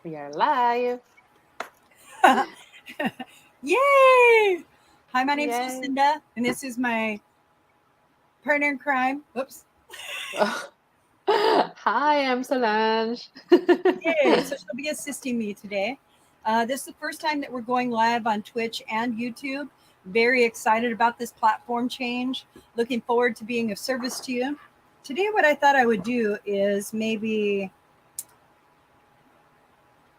We are live. Yay! Hi, my name's Yay. Lucinda, and this is my partner in crime. Oops. Hi, I'm Solange. Yay! So she'll be assisting me today. This is the first time that we're going live on Twitch and YouTube. Very excited about this platform change. Looking forward to being of service to you. Today, what I thought I would do is maybe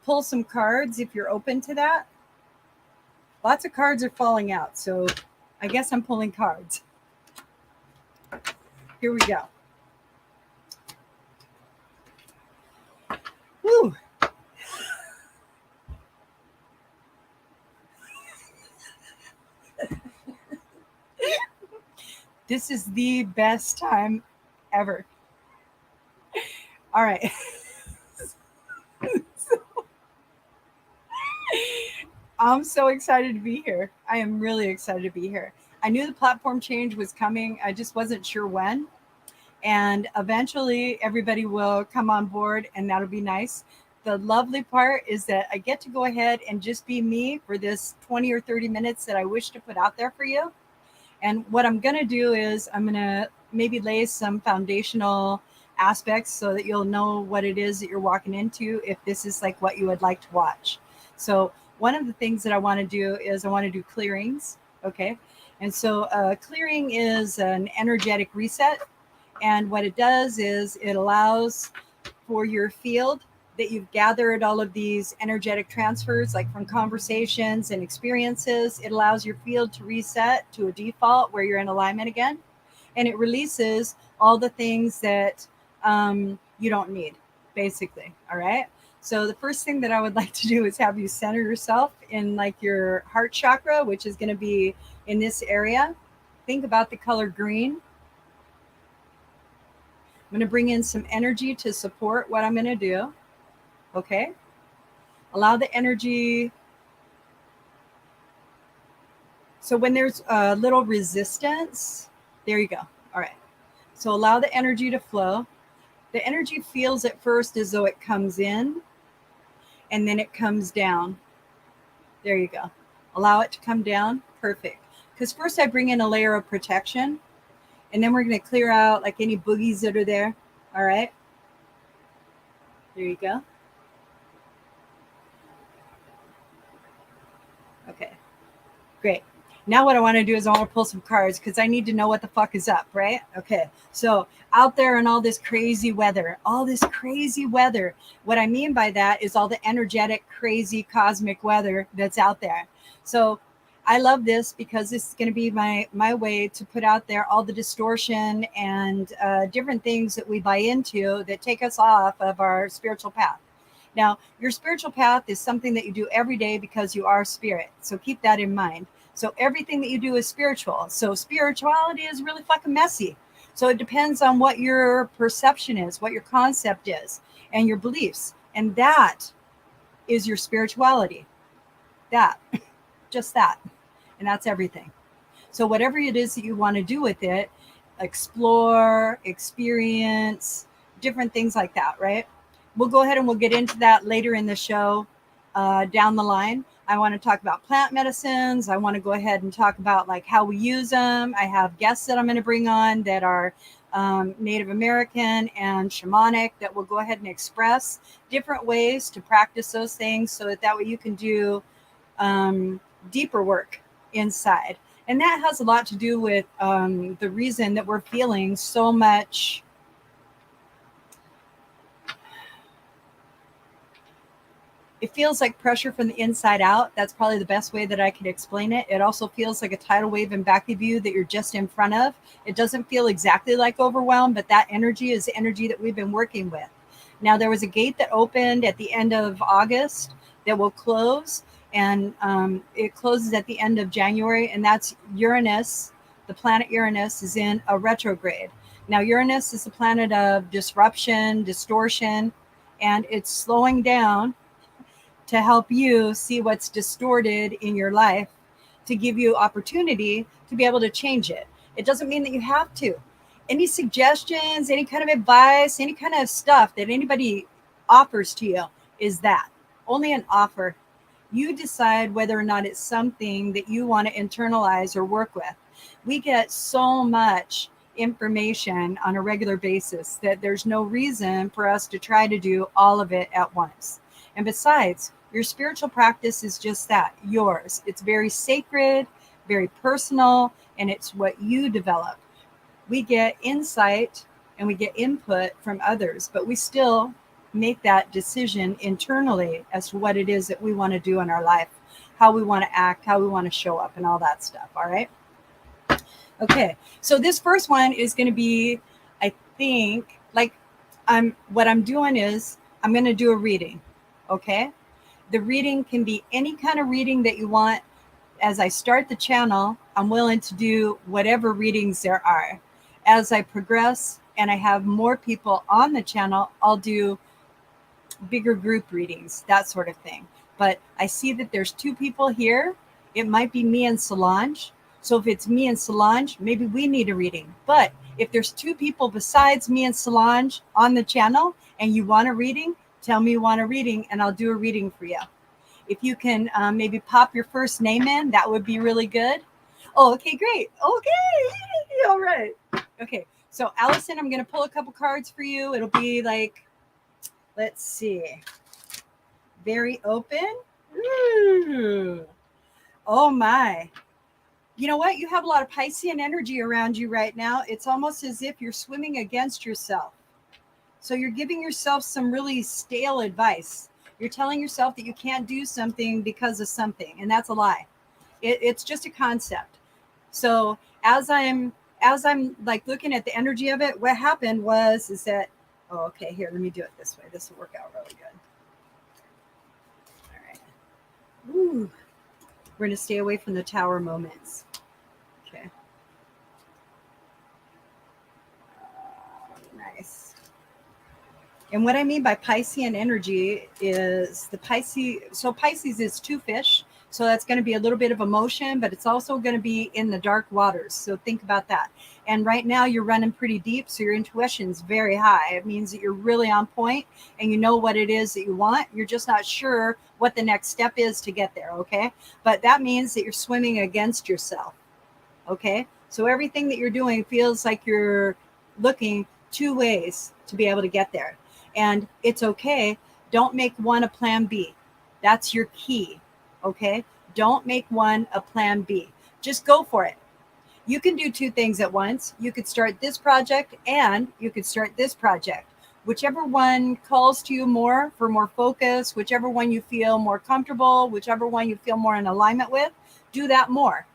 pull some cards if you're open to that. Lots of cards are falling out, so I guess I'm pulling cards. Here we go. Woo! This is the best time ever. All right. I'm so excited to be here. I am really excited to be here. I knew the platform change was coming. I just wasn't sure when. And eventually everybody will come on board and that'll be nice. The lovely part is that I get to go ahead and just be me for this 20 or 30 minutes that I wish to put out there for you. And what I'm going to do is I'm going to maybe lay some foundational aspects so that you'll know what it is that you're walking into if this is like what you would like to watch. So one of the things that I want to do is I want to do clearings. Okay. And so clearing is an energetic reset. And what it does is it allows for your field that you've gathered all of these energetic transfers, like from conversations and experiences. It allows your field to reset to a default where you're in alignment again. And it releases all the things that you don't need, basically. All right. So the first thing that I would like to do is have you center yourself in like your heart chakra, which is going to be in this area. Think about the color green. I'm going to bring in some energy to support what I'm going to do. Okay. Allow the energy. So when there's a little resistance, there you go. All right. So allow the energy to flow. The energy feels at first as though it comes in and then it comes down. There you go. Allow it to come down. Perfect. Because first I bring in a layer of protection and then we're going to clear out like any boogies that are there. All right. There you go. Okay. Great. Now what I want to do is I want to pull some cards because I need to know what the fuck is up, right? Okay. So out there in all this crazy weather, what I mean by that is all the energetic, crazy cosmic weather that's out there. So I love this because this is going to be my way to put out there all the distortion and different things that we buy into that take us off of our spiritual path. Now, your spiritual path is something that you do every day because you are spirit. So keep that in mind. So everything that you do is spiritual. So spirituality is really fucking messy. So it depends on what your perception is, what your concept is, and your beliefs. And that is your spirituality. That, just that. And that's everything. So whatever it is that you want to do with it, explore, experience, different things like that, right? We'll go ahead and we'll get into that later in the show down the line. I want to talk about plant medicines. I want to go ahead and talk about like how we use them. I have guests that I'm going to bring on that are Native American and shamanic that will go ahead and express different ways to practice those things so that way you can do deeper work inside. And that has a lot to do with the reason that we're feeling so much it feels like pressure from the inside out. That's probably the best way that I can explain it. It also feels like a tidal wave in back of you that you're just in front of. It doesn't feel exactly like overwhelm, but that energy is the energy that we've been working with. Now, there was a gate that opened at the end of August that will close, and it closes at the end of January, and that's Uranus. The planet Uranus is in a retrograde. Now, Uranus is a planet of disruption, distortion, and it's slowing down to help you see what's distorted in your life, to give you opportunity to be able to change it. It doesn't mean that you have to. Any suggestions, any kind of advice, any kind of stuff that anybody offers to you is that. only an offer. You decide whether or not it's something that you want to internalize or work with. We get so much information on a regular basis that there's no reason for us to try to do all of it at once. And besides, your spiritual practice is just that, yours. It's very sacred, very personal, and it's what you develop. We get insight and we get input from others, but we still make that decision internally as to what it is that we want to do in our life, how we want to act, how we want to show up, and all that stuff. All right. Okay. So this first one is going to be, I think, like what I'm doing is I'm going to do a reading. Okay. The reading can be any kind of reading that you want. As I start the channel, I'm willing to do whatever readings there are. As I progress and I have more people on the channel, I'll do bigger group readings, that sort of thing. But I see that there's two people here. It might be me and Solange. So if it's me and Solange, maybe we need a reading. But if there's two people besides me and Solange on the channel and you want a reading, tell me you want a reading and I'll do a reading for you. If you can maybe pop your first name in, that would be really good. Oh, okay, great. Okay, all right. Okay, so Allison, I'm going to pull a couple cards for you. It'll be like, let's see, very open. Ooh. Oh my. You know what? You have a lot of Piscean energy around you right now. It's almost as if you're swimming against yourself. So you're giving yourself some really stale advice. You're telling yourself that you can't do something because of something, and that's a lie. It's just a concept. So as I'm like looking at the energy of it, what happened is that, oh, okay, here, let me do it this way. This will work out really good. All right. Ooh. We're going to stay away from the tower moments. Okay. Nice. And what I mean by Piscean energy is the Pisces. So Pisces is two fish. So that's going to be a little bit of emotion, but it's also going to be in the dark waters. So think about that. And right now you're running pretty deep. So your intuition's very high. It means that you're really on point and you know what it is that you want. You're just not sure what the next step is to get there. Okay. But that means that you're swimming against yourself. Okay. So everything that you're doing feels like you're looking two ways to be able to get there. And it's okay. Don't make one a plan B. That's your key. Okay. Don't make one a plan B. Just go for it. You can do two things at once. You could start this project and you could start this project. Whichever one calls to you more for more focus, whichever one you feel more comfortable, whichever one you feel more in alignment with, do that more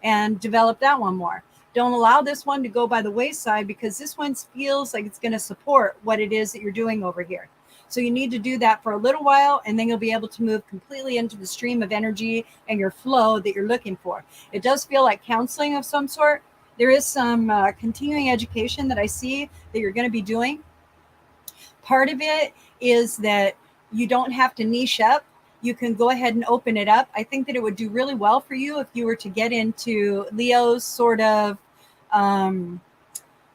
and develop that one more. Don't allow this one to go by the wayside because this one feels like it's going to support what it is that you're doing over here. So you need to do that for a little while, and then you'll be able to move completely into the stream of energy and your flow that you're looking for. It does feel like counseling of some sort. There is some continuing education that I see that you're going to be doing. Part of it is that you don't have to niche up. You can go ahead and open it up. I think that it would do really well for you if you were to get into Leo's sort of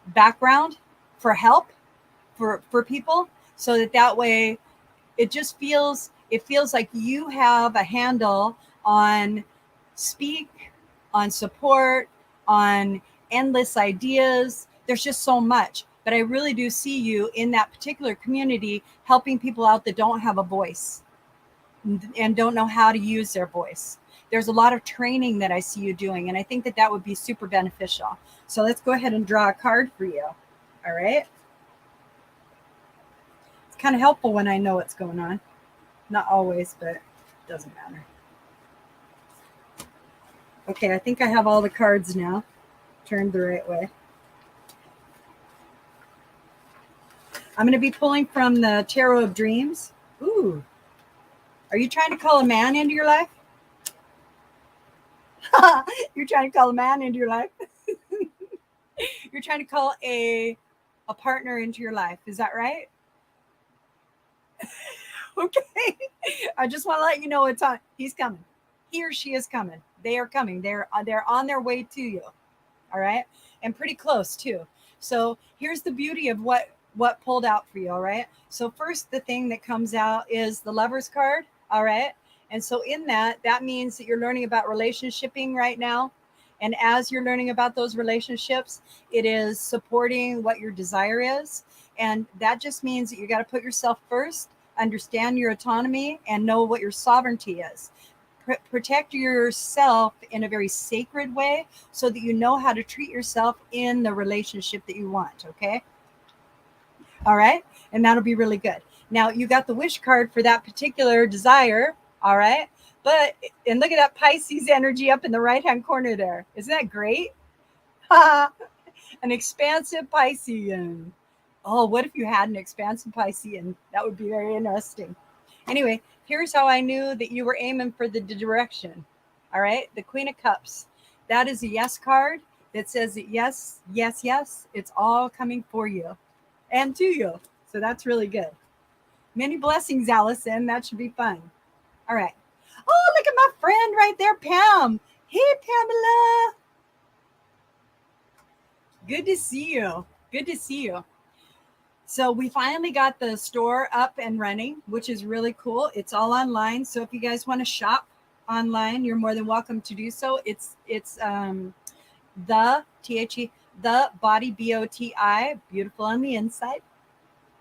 background for help for people, so that way it feels like you have a handle on speak, on support, on endless ideas. There's just so much. But I really do see you in that particular community helping people out that don't have a voice and don't know how to use their voice. There's a lot of training that I see you doing, and I think that would be super beneficial. So let's go ahead and draw a card for you. All right. It's kind of helpful when I know what's going on. Not always, but it doesn't matter. Okay, I think I have all the cards now turned the right way. I'm going to be pulling from the Tarot of Dreams. Ooh. Are you trying to call a man into your life? You're trying to call a man into your life? You're trying to call a partner into your life. Is that right? Okay. I just want to let you know it's on. He's coming. He or she is coming. They are coming. They're on their way to you. All right. And pretty close too. So here's the beauty of what pulled out for you. All right. So first, the thing that comes out is the Lover's card. All right. And so in that means that you're learning about relationshiping right now. And as you're learning about those relationships, it is supporting what your desire is. And that just means that you got to put yourself first, understand your autonomy, and know what your sovereignty is. Protect yourself in a very sacred way so that you know how to treat yourself in the relationship that you want. Okay. All right. And that'll be really good. Now you got the wish card for that particular desire. All right. But, and look at that Pisces energy up in the right hand corner there. Isn't that great? An expansive Piscean. Oh, what if you had an expansive Piscean? That would be very interesting. Anyway, here's how I knew that you were aiming for the direction. All right. The Queen of Cups. That is a yes card that says that yes, yes, yes, it's all coming for you and to you. So that's really good. Many blessings, Allison. That should be fun. All right. Oh, look at my friend right there, Pam. Hey, Pamela. Good to see you. Good to see you. So we finally got the store up and running, which is really cool. It's all online. So if you guys want to shop online, you're more than welcome to do so. It's the THE, the body BOTI, beautiful on the inside,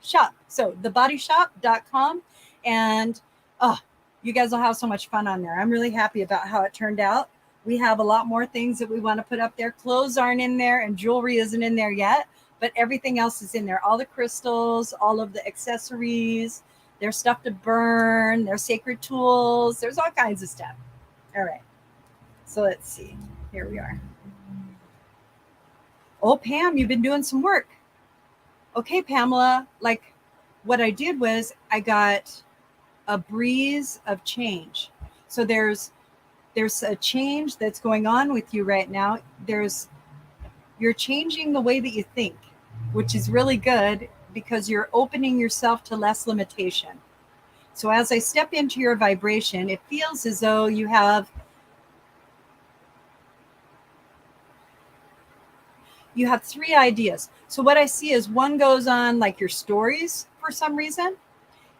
shop. So thebodyshop.com. And oh, you guys will have so much fun on there. I'm really happy about how it turned out. We have a lot more things that we want to put up there. Clothes aren't in there and jewelry isn't in there yet, but everything else is in there. All the crystals, all of the accessories, there's stuff to burn, there's sacred tools, there's all kinds of stuff. All right. So let's see. Here we are. Oh, Pam, you've been doing some work. Okay, Pamela, like what I did was I got a breeze of change. So there's a change that's going on with you right now. You're changing the way that you think, which is really good because you're opening yourself to less limitation. So as I step into your vibration, it feels as though you have three ideas. So what I see is one goes on like your stories for some reason.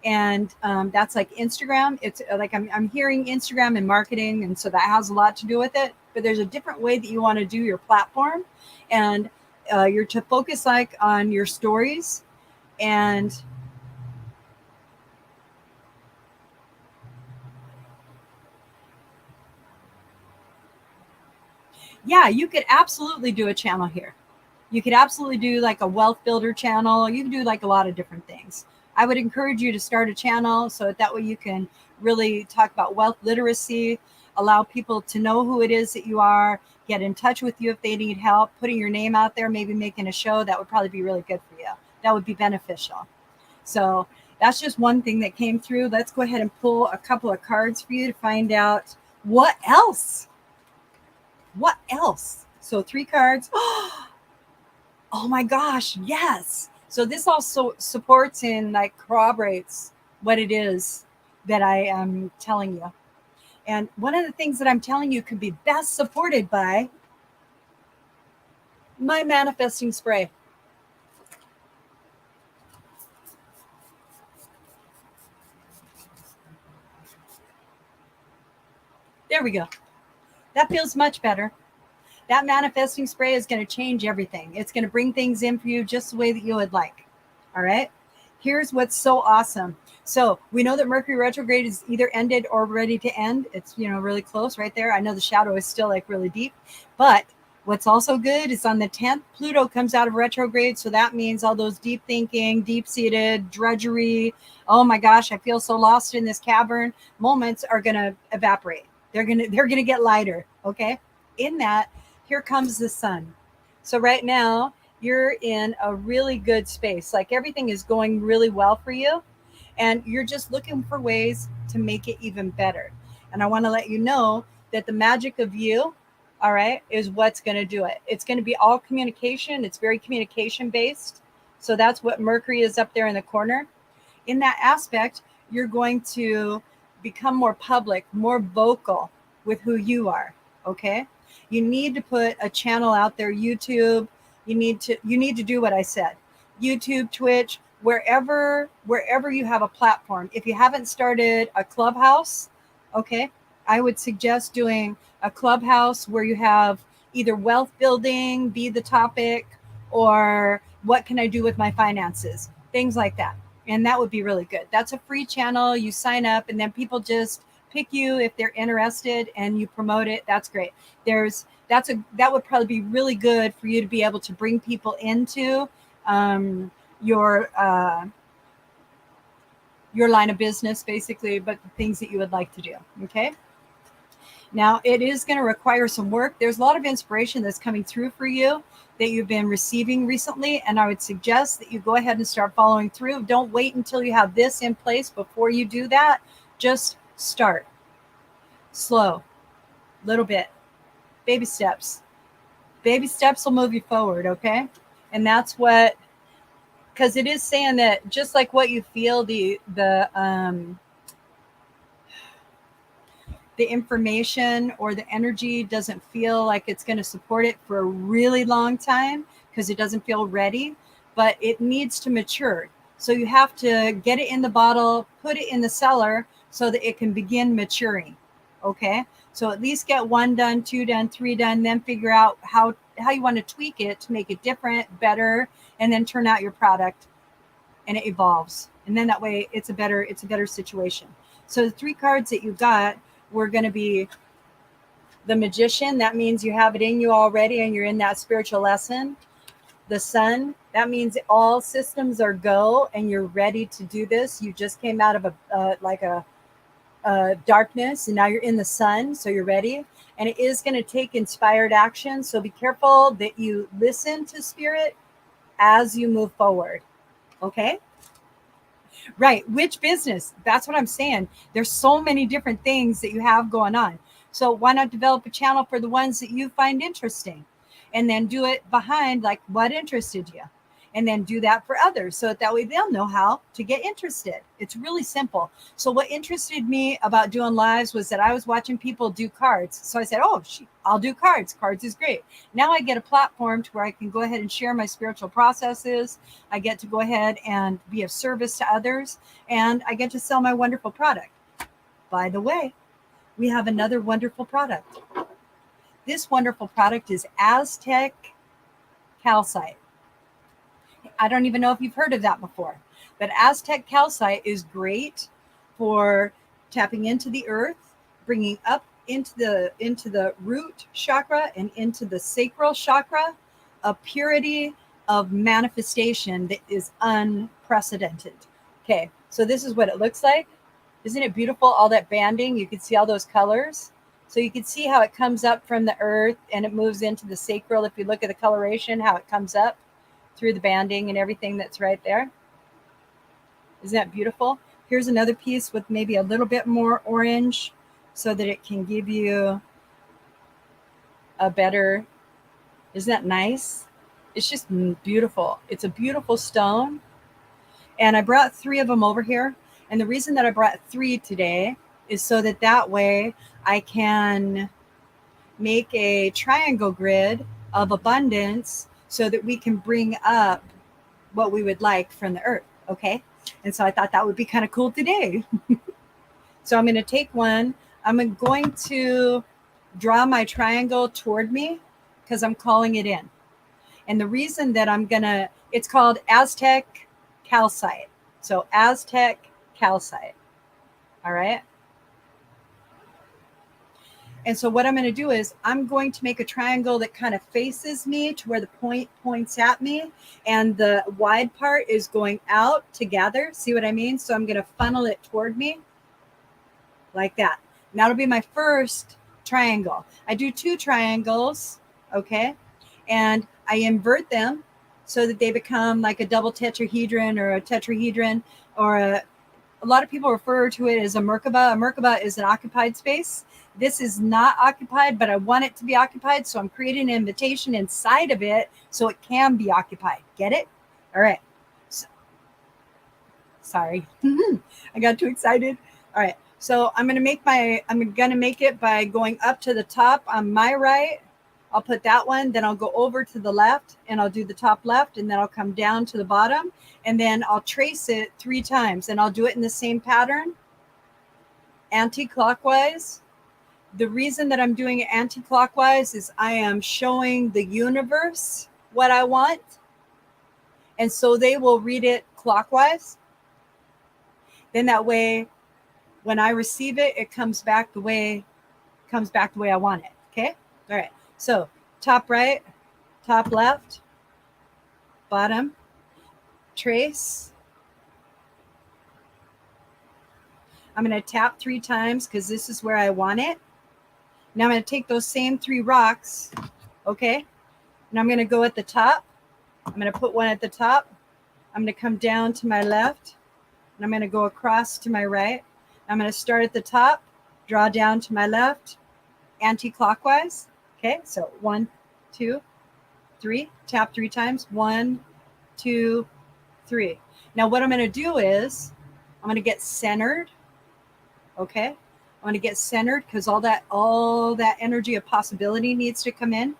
And that's like Instagram. It's like I'm hearing Instagram and marketing. And so that has a lot to do with it. But there's a different way that you want to do your platform. And you're to focus like on your stories. And yeah, you could absolutely do a channel here. You could absolutely do like a wealth builder channel. You can do like a lot of different things. I would encourage you to start a channel so that way you can really talk about wealth literacy, allow people to know who it is that you are, get in touch with you if they need help, putting your name out there, maybe making a show. That would probably be really good for you. That would be beneficial. So that's just one thing that came through. Let's go ahead and pull a couple of cards for you to find out what else. What else? So 3 cards. Oh my gosh, yes. So this also supports and like corroborates what it is that I am telling you. And one of the things that I'm telling you could be best supported by my manifesting spray. There we go. That feels much better. That manifesting spray is going to change everything. It's going to bring things in for you just the way that you would like. All right. Here's what's so awesome. So we know that Mercury retrograde is either ended or ready to end. It's, really close right there. I know the shadow is still like really deep, but what's also good is on the 10th, Pluto comes out of retrograde. So that means all those deep thinking, deep seated drudgery. Oh my gosh, I feel so lost in this cavern moments are going to evaporate. They're going to get lighter. Okay. In that, here comes the sun. So right now you're in a really good space. Like everything is going really well for you. And you're just looking for ways to make it even better. And I want to let you know that the magic of you, all right, is what's going to do it. It's going to be all communication. It's very communication based. So that's what Mercury is up there in the corner. In that aspect, you're going to become more public, more vocal with who you are. Okay. You need to put a channel out there, YouTube. You need to do what I said. YouTube, Twitch, wherever you have a platform. If you haven't started a clubhouse, okay, I would suggest doing a clubhouse where you have either wealth building be the topic, or what can I do with my finances, things like that. And that would be really good. That's a free channel. You sign up and then people just pick you if they're interested and you promote it. That's great. That would probably be really good for you to be able to bring people into um, your line of business, basically, but the things that you would like to do. Okay. Now, it is going to require some work. There's a lot of inspiration that's coming through for you that you've been receiving recently. And I would suggest that you go ahead and start following through. Don't wait until you have this in place before you do that. Just start slow, little bit, baby steps. Baby steps will move you forward. Okay. And that's what, because it is saying that just like what you feel, the information or the energy doesn't feel like it's going to support it for a really long time because it doesn't feel ready, but it needs to mature. So you have to get it in the bottle, put it in the cellar so that it can begin maturing. Okay. So at least get 1 done, 2 done, 3 done, then figure out how you want to tweak it to make it different, better, and then turn out your product and it evolves. And then that way it's a better situation. So the 3 cards that you got were going to be the Magician. That means you have it in you already and you're in that spiritual lesson. The Sun. That means all systems are go and you're ready to do this. You just came out of a darkness and now you're in the sun, so you're ready. And it is going to take inspired action. So be careful that you listen to spirit as you move forward. Okay. Right. Which business? That's what I'm saying. There's so many different things that you have going on. So why not develop a channel for the ones that you find interesting and then do it behind like what interested you, and then do that for others. So that way they'll know how to get interested. It's really simple. So what interested me about doing lives was that I was watching people do cards. So I said, oh, I'll do cards. Cards is great. Now I get a platform to where I can go ahead and share my spiritual processes. I get to go ahead and be of service to others, and I get to sell my wonderful product. By the way, we have another wonderful product. This wonderful product is Aztec calcite. I don't even know if you've heard of that before, but Aztec calcite is great for tapping into the earth, bringing up into the root chakra and into the sacral chakra, a purity of manifestation that is unprecedented. Okay, so this is what it looks like. Isn't it beautiful? All that banding, you can see all those colors. So you can see how it comes up from the earth and it moves into the sacral. If you look at the coloration, how it comes up through the banding and everything that's right there. Isn't that beautiful? Here's another piece with maybe a little bit more orange so that it can give you a better, isn't that nice? It's just beautiful. It's a beautiful stone. And I brought 3 of them over here. And the reason that I brought 3 today is so that way I can make a triangle grid of abundance so that we can bring up what we would like from the earth. Okay. And so I thought that would be kind of cool today. So I'm going to take one. I'm going to draw my triangle toward me because I'm calling it in. And the reason that it's called Aztec calcite. So Aztec calcite. All right. And so what I'm going to do is I'm going to make a triangle that kind of faces me to where the point points at me. And the wide part is going out together. See what I mean? So I'm going to funnel it toward me like that. And that'll be my first triangle. I do 2 triangles. Okay. And I invert them so that they become like a double tetrahedron or a tetrahedron, or a lot of people refer to it as a Merkaba. A Merkaba is an occupied space. This is not occupied, but I want it to be occupied. So I'm creating an invitation inside of it so it can be occupied. Get it? All right. Sorry. I got too excited. All right. So I'm going to make it by going up to the top on my right. I'll put that one, then I'll go over to the left and I'll do the top left, and then I'll come down to the bottom, and then I'll trace it 3 times, and I'll do it in the same pattern, anti-clockwise. The reason that I'm doing it anti-clockwise is I am showing the universe what I want, and so they will read it clockwise. Then that way, when I receive it, it comes back the way I want it. Okay. All right. So top right, top left, bottom, trace. I'm going to tap 3 times because this is where I want it. Now I'm going to take those same 3 rocks. Okay. And I'm going to go at the top. I'm going to put one at the top. I'm going to come down to my left. And I'm going to go across to my right. I'm going to start at the top, draw down to my left, anti-clockwise. Okay, so 1, 2, 3. Tap 3 times. 1, 2, 3. Now what I'm going to do is I'm going to get centered. Okay, I'm going to get centered because all that energy of possibility needs to come in.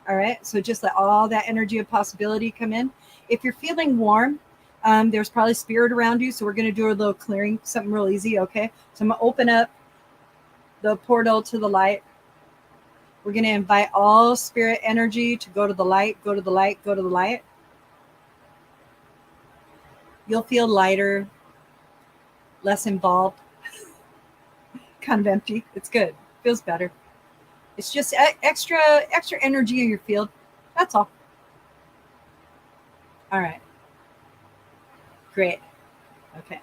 All right, so just let all that energy of possibility come in. If you're feeling warm, there's probably spirit around you, so we're going to do a little clearing, something real easy. Okay, so I'm going to open up the portal to the light. We're going to invite all spirit energy to go to the light, go to the light, go to the light. You'll feel lighter, less involved, kind of empty. It's good. Feels better. It's just extra energy in your field. That's all. All right. Great. Okay.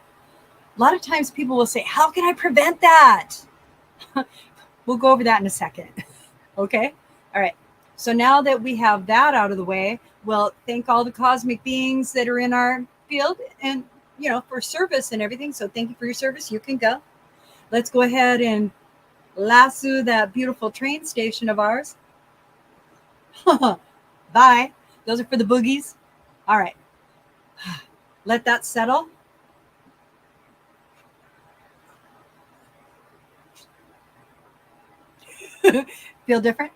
A lot of times people will say, how can I prevent that? We'll go over that in a second. Okay. All right. So now that we have that out of the way, we'll thank all the cosmic beings that are in our field and, for service and everything. So thank you for your service. You can go. Let's go ahead and lasso that beautiful train station of ours. Bye. Those are for the boogies. All right. Let that settle. Feel different?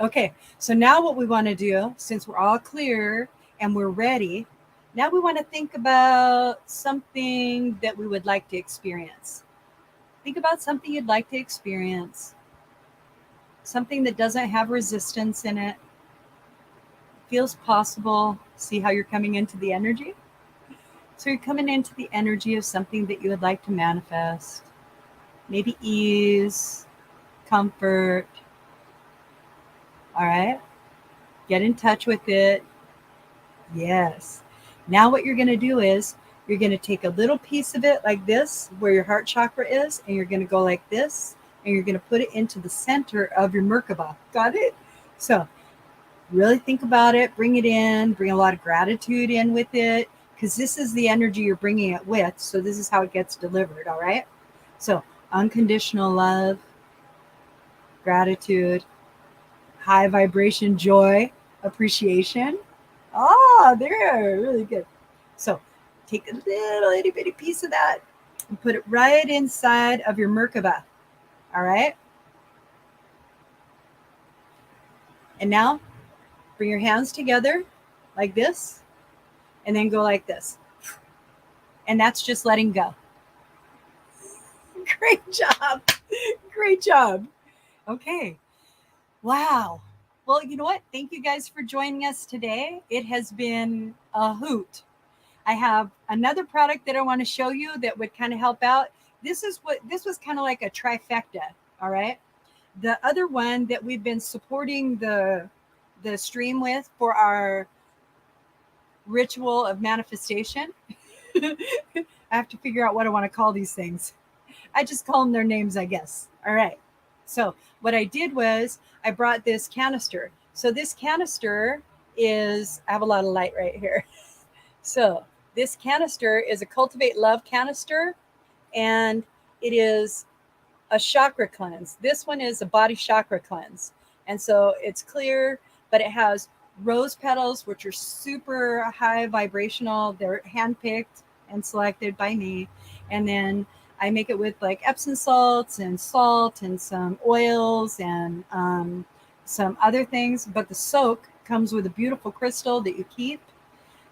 Okay, so now what we want to do, since we're all clear and we're ready, now we want to think about something that we would like to experience. Think about something you'd like to experience. Something that doesn't have resistance in it. Feels possible. See how you're coming into the energy? So you're coming into the energy of something that you would like to manifest. Maybe ease, comfort. All right. Get in touch with it. Yes. Now what you're going to do is you're going to take a little piece of it like this, where your heart chakra is, and you're going to go like this, and you're going to put it into the center of your Merkaba. Got it? So really think about it. Bring it in. Bring a lot of gratitude in with it, because this is the energy you're bringing it with. So this is how it gets delivered. All right. So unconditional love, gratitude, high vibration joy, appreciation. There, really good. So take a little itty bitty piece of that and put it right inside of your Merkaba. All right. And now bring your hands together like this, and then go like this. And that's just letting go. Great job. Great job. Okay. Wow. Well, you know what? Thank you guys for joining us today. It has been a hoot. I have another product that I want to show you that would kind of help out. This was kind of like a trifecta. All right. The other one that we've been supporting the stream with for our ritual of manifestation. I have to figure out what I want to call these things. I just call them their names, I guess. All right. So what I did was I brought this canister. So this canister is, I have a lot of light right here. So this canister is a Cultivate Love canister, and it is a chakra cleanse. This one is a body chakra cleanse. And so it's clear, but it has rose petals, which are super high vibrational. They're handpicked and selected by me. And then I make it with like Epsom salts and salt and some oils and some other things. But the soak comes with a beautiful crystal that you keep.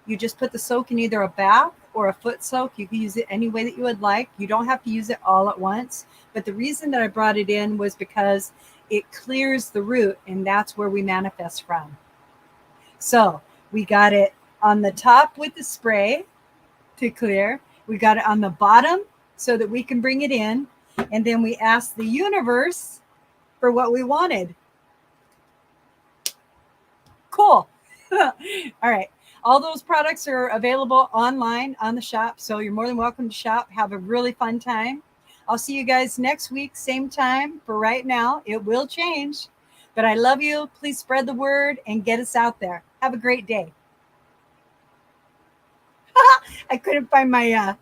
You just put the soak in either a bath or a foot soak. You can use it any way that you would like. You don't have to use it all at once. But the reason that I brought it in was because it clears the root, and that's where we manifest from. So we got it on the top with the spray to clear. We got it on the bottom so that we can bring it in. And then we asked the universe for what we wanted. Cool. All right. All those products are available online on the shop. So you're more than welcome to shop. Have a really fun time. I'll see you guys next week, same time. For right now, it will change. But I love you. Please spread the word and get us out there. Have a great day. I couldn't find my